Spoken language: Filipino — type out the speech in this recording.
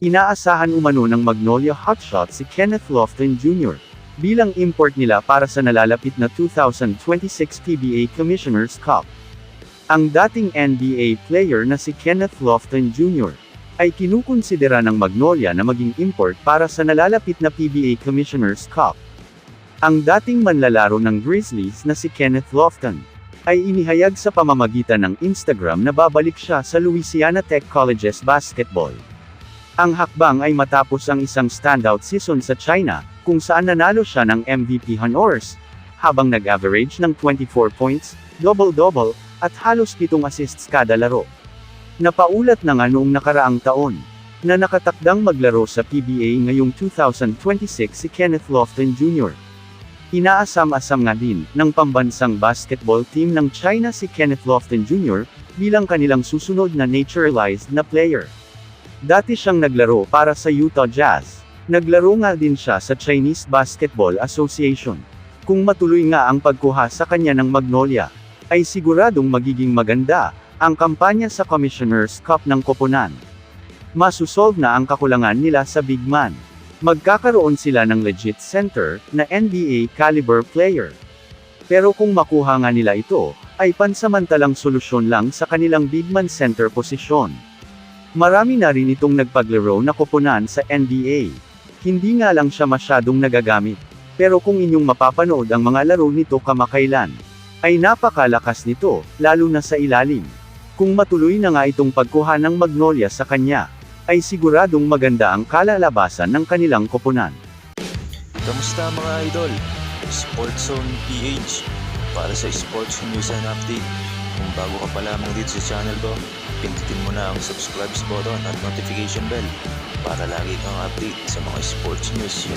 Inaasahan umano ng Magnolia Hotshot si Kenneth Lofton Jr. bilang import nila para sa nalalapit na 2026 PBA Commissioner's Cup. Ang dating NBA player na si Kenneth Lofton Jr. ay kinukonsidera ng Magnolia na maging import para sa nalalapit na PBA Commissioner's Cup. Ang dating manlalaro ng Grizzlies na si Kenneth Lofton ay inihayag sa pamamagitan ng Instagram na babalik siya sa Louisiana Tech College's basketball. Ang hakbang ay matapos ang isang standout season sa China, kung saan nanalo siya ng MVP honors, habang nag-average ng 24 points, double-double, at halos 7 assists kada laro. Napaulat na nga noong nakaraang taon, na nakatakdang maglaro sa PBA ngayong 2026 si Kenneth Lofton Jr. Inaasam-asam nga din, ng pambansang basketball team ng China si Kenneth Lofton Jr., bilang kanilang susunod na naturalized na player. Dati siyang naglaro para sa Utah Jazz. Naglaro nga din siya sa Chinese Basketball Association. Kung matuloy nga ang pagkuha sa kanya ng Magnolia, ay siguradong magiging maganda ang kampanya sa Commissioner's Cup ng koponan. Masusolve na ang kakulangan nila sa big man. Magkakaroon sila ng legit center na NBA caliber player. Pero kung makuha nga nila ito, ay pansamantalang solusyon lang sa kanilang big man center posisyon. Marami na rin itong nagpaglaro na koponan sa NBA. Hindi nga lang siya masyadong nagagamit. Pero kung inyong mapapanood ang mga laro nito kamakailan, ay napakalakas nito, lalo na sa ilalim. Kung matuloy na nga itong pagkuha ng Magnolia sa kanya, ay siguradong maganda ang kalalabasan ng kanilang koponan. Kamusta mga idol? Sports Zone PH para sa sports news and update. Kung bago ka pa lamang dito sa channel ko, pindutin mo na ang subscribe button at notification bell para lagi kang update sa mga sports news.